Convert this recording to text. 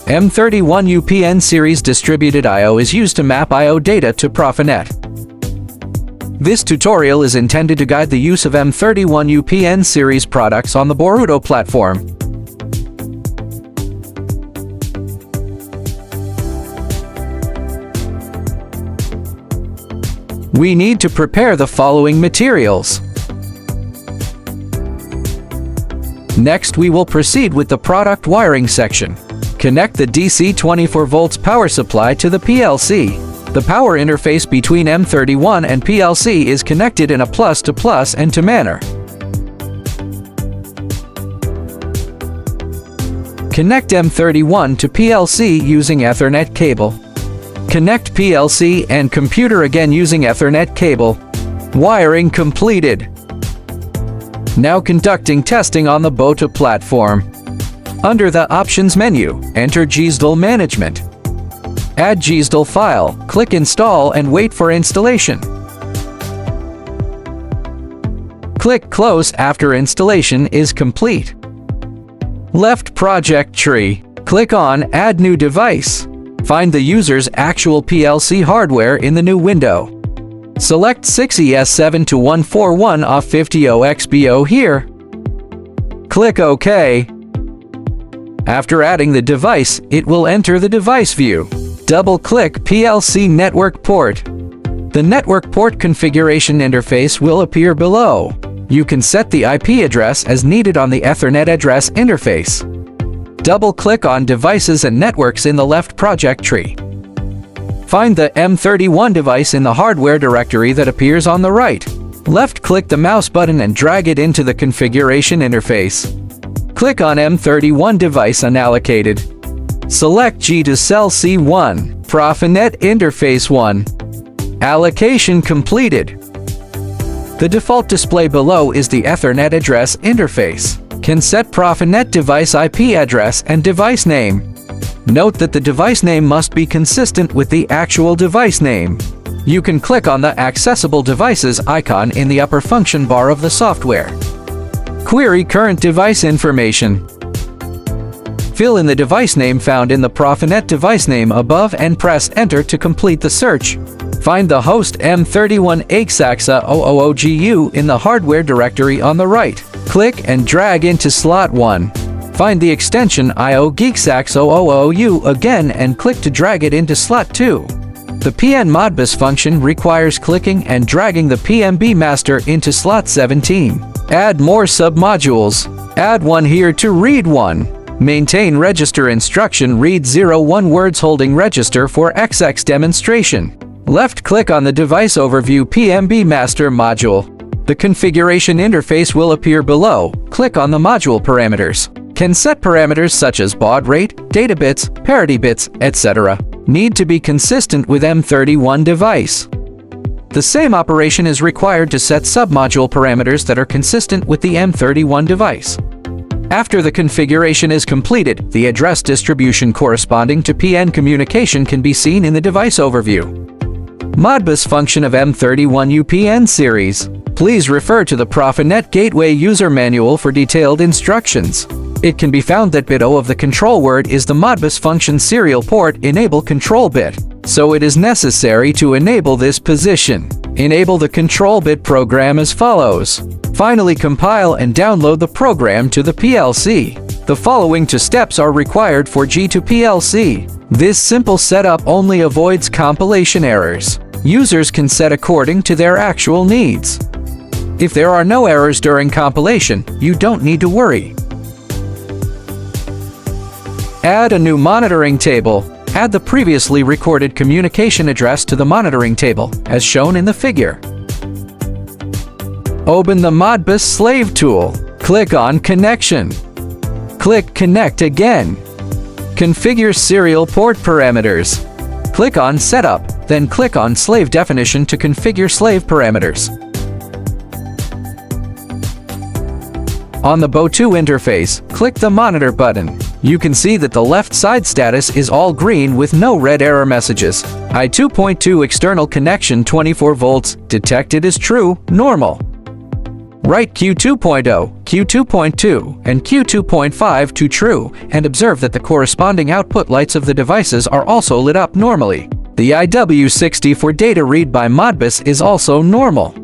M31-U-PN series distributed I/O is used to map I/O data to PROFINET. This tutorial is intended to guide the use of M31-U-PN series products on the Boruto platform. We need to prepare the following materials. Next, we will proceed with the product wiring section. Connect the DC 24 volts power supply to the PLC. The power interface between M31 and PLC is connected in a plus-to-plus and to manner. Connect M31 to PLC using Ethernet cable. Connect PLC and computer again using Ethernet cable. Wiring completed. Now conducting testing on the Boruto platform. Under the Options menu, enter GSDL Management. Add GSDL file, click Install and wait for installation. Click Close after installation is complete. Left project tree. Click on Add New Device. Find the user's actual PLC hardware in the new window. Select 6ES72141 off 50OXBO here. Click OK. After adding the device, it will enter the device view. Double-click PLC network port. The network port configuration interface will appear below. You can set the IP address as needed on the Ethernet address interface. Double-click on Devices and Networks in the left project tree. Find the M31 device in the hardware directory that appears on the right. Left-click the mouse button and drag it into the configuration interface. Click on M31 device unallocated. Select G to cell C1, PROFINET interface 1. Allocation completed. The default display below is the Ethernet address interface. Can set PROFINET device IP address and device name. Note that the device name must be consistent with the actual device name. You can click on the Accessible Devices icon in the upper function bar of the software. Query current device information. Fill in the device name found in the PROFINET device name above and press Enter to complete the search. Find the host M31-U-PN in the hardware directory on the right. Click and drag into slot 1. Find the extension IO-GEEKSAX000U again and click to drag it into slot 2. The PN Modbus function requires clicking and dragging the PMB master into slot 17. Add more submodules. Add one here to read one. Maintain register instruction read 01 words holding register for XX demonstration. Left-click on the device overview PMB master module. The configuration interface will appear below. Click on the module parameters. Can set parameters such as baud rate, data bits, parity bits, etc. Need to be consistent with M31 device. The same operation is required to set submodule parameters that are consistent with the M31 device. After the configuration is completed, the address distribution corresponding to PN communication can be seen in the device overview. Modbus function of M31-U-PN series. Please refer to the PROFINET Gateway User Manual for detailed instructions. It can be found that bit O of the control word is the Modbus function serial port enable control bit, so it is necessary to enable this position. Enable the control bit program as follows. Finally, compile and download the program to the PLC. The following 2 steps are required for G to PLC. This simple setup only avoids compilation errors. Users can set according to their actual needs. If there are no errors during compilation, you don't need to worry. Add a new monitoring table. Add the previously recorded communication address to the monitoring table, as shown in the figure. Open the Modbus slave tool. Click on Connection. Click Connect again. Configure serial port parameters. Click on Setup, then click on Slave Definition to configure slave parameters. On the Boruto interface, click the Monitor button. You can see that the left side status is all green with no red error messages. I2.2 external connection 24 volts, detected as true, normal. Write Q2.0, Q2.2, and Q2.5 to true, and observe that the corresponding output lights of the devices are also lit up normally. The IW60 for data read by Modbus is also normal.